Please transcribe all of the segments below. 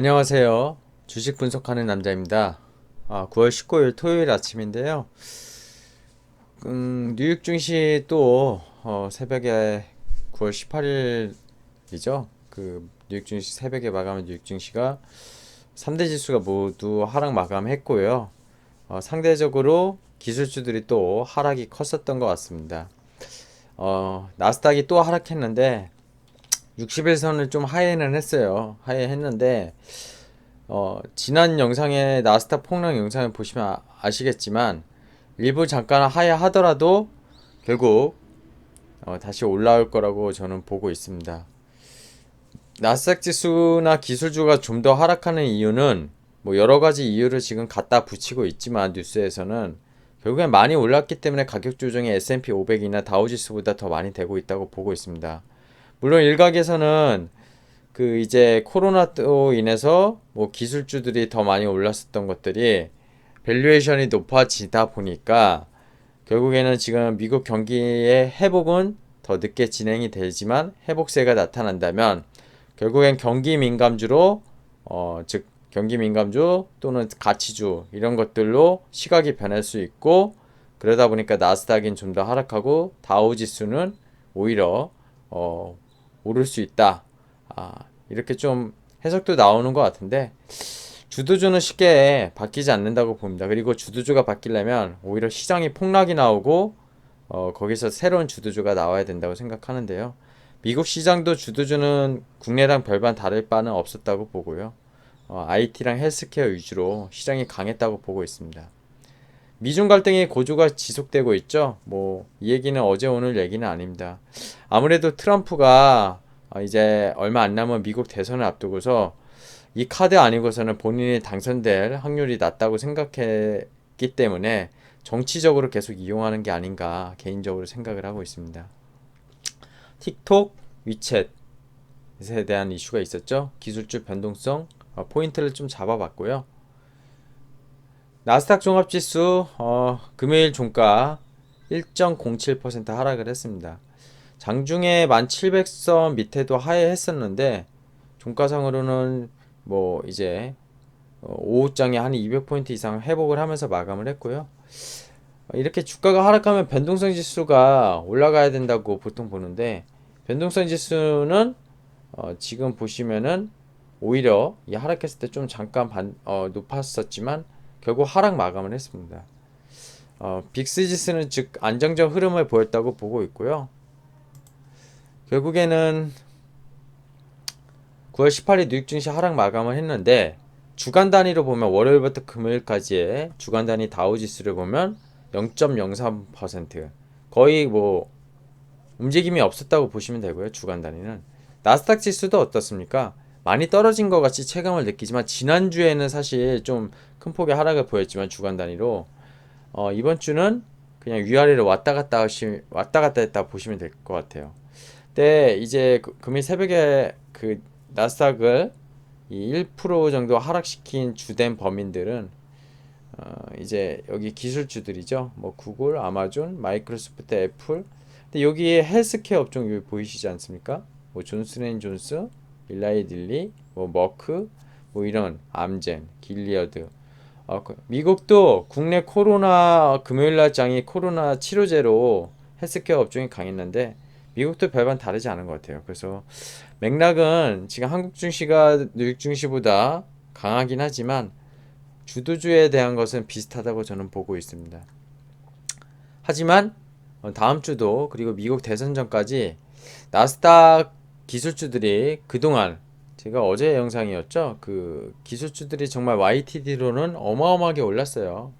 안녕하세요. 주식 분석하는 남자입니다. 9월 19일 토요일 아침인데요. 뉴욕 증시 또 새벽에 9월 18일이죠. 그 뉴욕 증시 새벽에 마감한 뉴욕 증시가 3대 지수가 모두 하락 마감했고요. 상대적으로 기술주들이 또 하락이 컸었던 것 같습니다. 나스닥이 또 하락했는데 60일선을 좀 하회는 했어요. 하회했는데 지난 영상에 나스닥 폭락 영상을 보시면 아시겠지만 일부 잠깐 하회하더라도 결국 다시 올라올 거라고 저는 보고 있습니다. 나스닥 지수나 기술주가 좀 더 하락하는 이유는 뭐 여러 가지 이유를 지금 갖다 붙이고 있지만 뉴스에서는 결국엔 많이 올랐기 때문에 가격 조정이 S&P 500이나 다우지수보다 더 많이 되고 있다고 보고 있습니다. 물론 일각에서는 그 이제 코로나로 인해서 뭐 기술주들이 더 많이 올랐었던 것들이 밸류에이션이 높아지다 보니까 결국에는 지금 미국 경기의 회복은 더 늦게 진행이 되지만 회복세가 나타난다면 결국엔 경기 민감주로 즉 경기 민감주 또는 가치주 이런 것들로 시각이 변할 수 있고, 그러다 보니까 나스닥은 좀 더 하락하고 다우 지수는 오히려 오를 수 있다. 이렇게 좀 해석도 나오는 것 같은데 주도주는 쉽게 바뀌지 않는다고 봅니다. 그리고 주도주가 바뀌려면 오히려 시장이 폭락이 나오고 거기서 새로운 주도주가 나와야 된다고 생각하는데요. 미국 시장도 주도주는 국내랑 별반 다를 바는 없었다고 보고요. IT랑 헬스케어 위주로 시장이 강했다고 보고 있습니다. 미중 갈등의 고조가 지속되고 있죠. 뭐 이 얘기는 어제 오늘 얘기는 아닙니다. 아무래도 트럼프가 이제 얼마 안 남은 미국 대선을 앞두고서 이 카드 아니고서는 본인이 당선될 확률이 낮다고 생각했기 때문에 정치적으로 계속 이용하는 게 아닌가 개인적으로 생각을 하고 있습니다. 틱톡, 위챗에 대한 이슈가 있었죠. 기술주 변동성 포인트를 좀 잡아봤고요. 나스닥 종합지수 금요일 종가 1.07% 하락을 했습니다. 장중에 1700선 밑에도 하회했었는데 종가상으로는 뭐 이제 오후장에 한 200포인트 이상 회복을 하면서 마감을 했고요. 이렇게 주가가 하락하면 변동성 지수가 올라가야 된다고 보통 보는데 변동성 지수는 지금 보시면은 오히려 이 하락했을 때 좀 잠깐 높았었지만 결국 하락 마감을 했습니다. 빅스 지수는 즉 안정적 흐름을 보였다고 보고 있고요. 결국에는 9월 18일 뉴욕 증시 하락 마감을 했는데 주간 단위로 보면 월요일부터 금요일까지의 주간 단위 다우 지수를 보면 0.03% 거의 뭐 움직임이 없었다고 보시면 되고요. 주간 단위는 나스닥 지수도 어떻습니까? 많이 떨어진 것 같이 체감을 느끼지만 지난주에는 사실 좀 큰 폭의 하락을 보였지만 주간 단위로 이번 주는 그냥 위아래로 왔다 갔다 했다 보시면 될 것 같아요. 근데 이제 금일 새벽에 그 나스닥을 이 1% 정도 하락시킨 주된 범인들은 이제 여기 기술주들이죠. 뭐 구글, 아마존, 마이크로소프트, 애플. 근데 여기에 헬스케어 업종 여기 보이시지 않습니까? 뭐 존슨앤존스, 일라이 딜리, 뭐 머크, 뭐 이런 암젠, 길리어드. 미국도 국내 코로나 금요일날 장이 코로나 치료제로 헬스케어 업종이 강했는데 미국도 별반 다르지 않은 것 같아요. 그래서 맥락은 지금 한국 증시가 뉴욕 증시보다 강하긴 하지만 주도주에 대한 것은 비슷하다고 저는 보고 있습니다. 하지만 다음 주도 그리고 미국 대선 전까지 나스닥 기술주들이 그동안 제가 어제 영상이었죠. 그 기술주들이 정말 YTD로는 어마어마하게 올랐어요.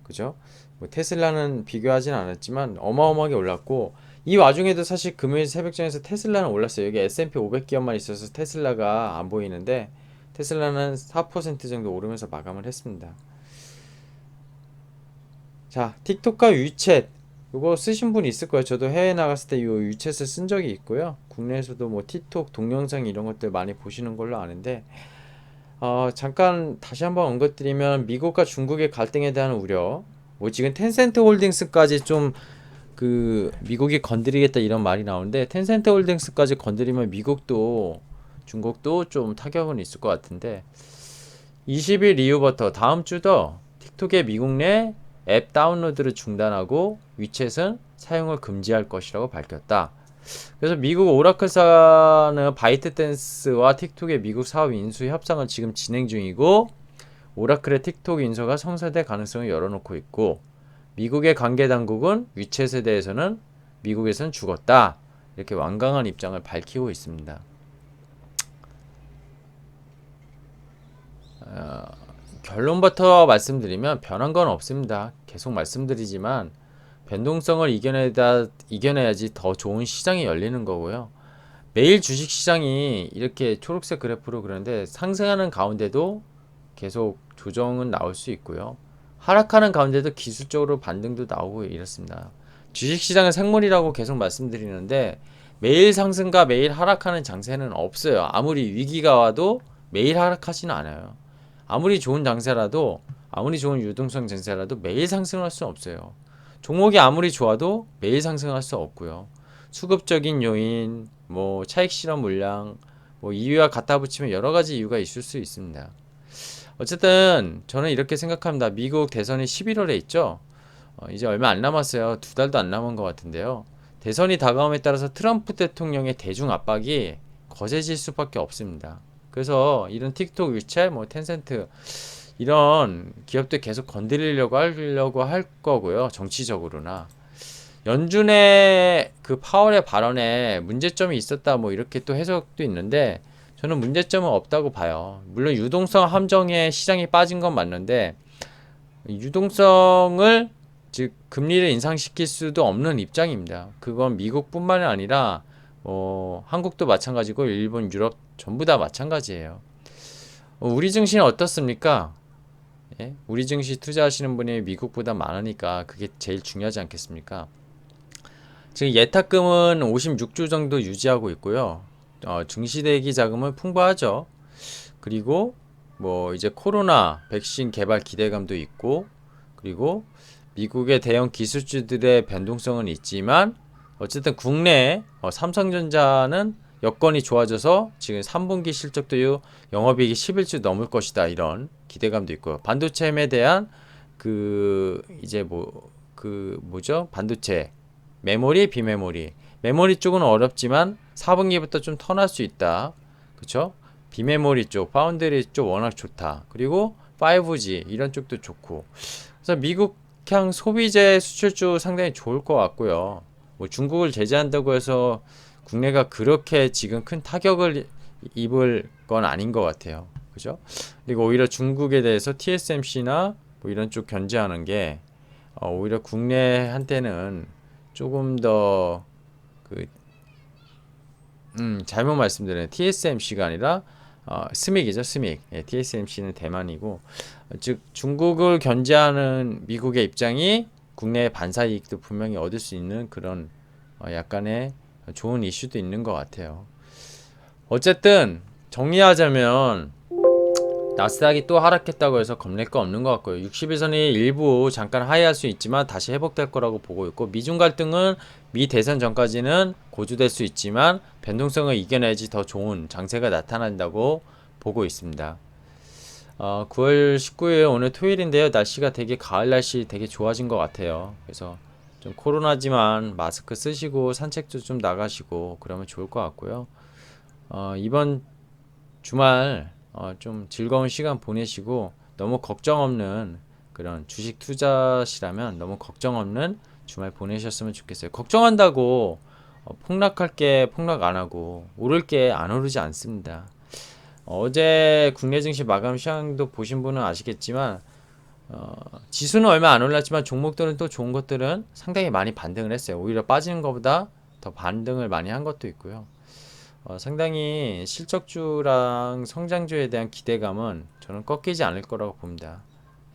그죠? 뭐 테슬라는 비교하진 않았지만 어마어마하게 올랐고 이 와중에도 사실 금요일 새벽장에서 테슬라는 올랐어요. 여기 S&P 500 기업만 있어서 테슬라가 안 보이는데 테슬라는 4% 정도 오르면서 마감을 했습니다. 자, 틱톡과 위챗 이거 쓰신 분 있을 거예요. 저도 해외 나갔을 때 이 위챗을 쓴 적이 있고요. 국내에서도 뭐 틱톡 동영상 이런 것들 많이 보시는 걸로 아는데 잠깐 다시 한번 언급드리면 미국과 중국의 갈등에 대한 우려, 뭐 지금 텐센트 홀딩스까지 좀 그 미국이 건드리겠다 이런 말이 나오는데 텐센트 홀딩스까지 건드리면 미국도 중국도 좀 타격은 있을 것 같은데 20일 이후부터 다음 주도 틱톡의 미국 내 앱 다운로드를 중단하고 위챗은 사용을 금지할 것이라고 밝혔다. 그래서 미국 오라클사는 바이트댄스와 틱톡의 미국 사업 인수 협상을 지금 진행 중이고 오라클의 틱톡 인수가 성사될 가능성을 열어놓고 있고 미국의 관계 당국은 위챗에 대해서는 미국에서는 죽었다. 이렇게 완강한 입장을 밝히고 있습니다. 결론부터 말씀드리면 변한 건 없습니다. 계속 말씀드리지만 변동성을 이겨내야지 더 좋은 시장이 열리는 거고요. 매일 주식 시장이 이렇게 초록색 그래프로 그러는데 상승하는 가운데도 계속 조정은 나올 수 있고요. 하락하는 가운데도 기술적으로 반등도 나오고 이렇습니다. 주식 시장은 생물이라고 계속 말씀드리는데 매일 상승과 매일 하락하는 장세는 없어요. 아무리 위기가 와도 매일 하락하지는 않아요. 아무리 좋은 장세라도 아무리 좋은 유동성 장세라도 매일 상승할 수 없어요. 종목이 아무리 좋아도 매일 상승할 수 없고요. 수급적인 요인, 뭐 차익 실현 물량, 뭐 이유와 갖다 붙이면 여러 가지 이유가 있을 수 있습니다. 어쨌든 저는 이렇게 생각합니다. 미국 대선이 11월에 있죠. 이제 얼마 안 남았어요. 2달도 안 남은 것 같은데요. 대선이 다가옴에 따라서 트럼프 대통령의 대중 압박이 거세질 수밖에 없습니다. 그래서 이런 틱톡, 위챗, 뭐 텐센트 이런 기업들 계속 건드리려고 하려고 할 거고요. 정치적으로나. 연준의 그 파월의 발언에 문제점이 있었다 뭐 이렇게 또 해석도 있는데 저는 문제점은 없다고 봐요. 물론 유동성 함정에 시장이 빠진 건 맞는데 유동성을 즉 금리를 인상시킬 수도 없는 입장입니다. 그건 미국뿐만이 아니라 한국도 마찬가지고 일본, 유럽 전부 다 마찬가지예요. 우리 증시는 어떻습니까? 예? 우리 증시 투자하시는 분이 미국보다 많으니까 그게 제일 중요하지 않겠습니까? 지금 예탁금은 56주 정도 유지하고 있고요. 증시 대기 자금은 풍부하죠. 그리고 뭐 이제 코로나 백신 개발 기대감도 있고 그리고 미국의 대형 기술주들의 변동성은 있지만 어쨌든 국내 삼성전자는 여건이 좋아져서 지금 3분기 실적도 영업이익이 11조 넘을 것이다 이런 기대감도 있고요. 반도체에 대한 그 이제 뭐죠? 반도체 메모리, 비메모리. 메모리 쪽은 어렵지만 4분기부터 좀 턴할 수 있다. 그쵸? 비메모리 쪽, 파운드리 쪽 워낙 좋다. 그리고 5G 이런 쪽도 좋고. 그래서 미국향 소비재 수출주 상당히 좋을 것 같고요. 뭐 중국을 제재한다고 해서 국내가 그렇게 지금 큰 타격을 입을 건 아닌 것 같아요. 그죠? 그리고 오히려 중국에 대해서 TSMC나 뭐 이런 쪽 견제하는 게 오히려 국내한테는 조금 더 잘못 말씀드렸네요. TSMC가 아니라 스믹이죠, 스믹. 예, TSMC는 대만이고, 즉 중국을 견제하는 미국의 입장이 국내 반사 이익도 분명히 얻을 수 있는 그런 약간의 좋은 이슈도 있는 것 같아요. 어쨌든 정리하자면 나스닥이 또 하락했다고 해서 겁낼 거 없는 것 같고요. 60일선이 일부 잠깐 하회할 수 있지만 다시 회복될 거라고 보고 있고 미중 갈등은 미 대선 전까지는 고조될 수 있지만 변동성을 이겨내야지 더 좋은 장세가 나타난다고 보고 있습니다. 9월 19일 오늘 토요일인데요. 날씨가 되게 가을 날씨 되게 좋아진 것 같아요. 그래서 좀 코로나지만 마스크 쓰시고 산책도 좀 나가시고 그러면 좋을 것 같고요. 이번 주말 좀 즐거운 시간 보내시고 너무 걱정 없는 그런 주식 투자시라면 너무 걱정 없는 주말 보내셨으면 좋겠어요. 걱정한다고 폭락할 게 폭락 안 하고 오를 게 안 오르지 않습니다. 어제 국내 증시 마감 시황도 보신 분은 아시겠지만 지수는 얼마 안 올랐지만 종목들은 또 좋은 것들은 상당히 많이 반등을 했어요. 오히려 빠지는 것보다 더 반등을 많이 한 것도 있고요. 상당히 실적주랑 성장주에 대한 기대감은 저는 꺾이지 않을 거라고 봅니다.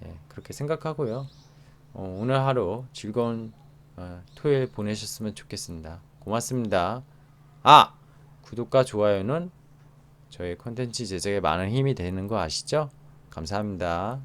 예, 그렇게 생각하고요. 오늘 하루 즐거운 토요일 보내셨으면 좋겠습니다. 고맙습니다. 구독과 좋아요는 저희 콘텐츠 제작에 많은 힘이 되는 거 아시죠? 감사합니다.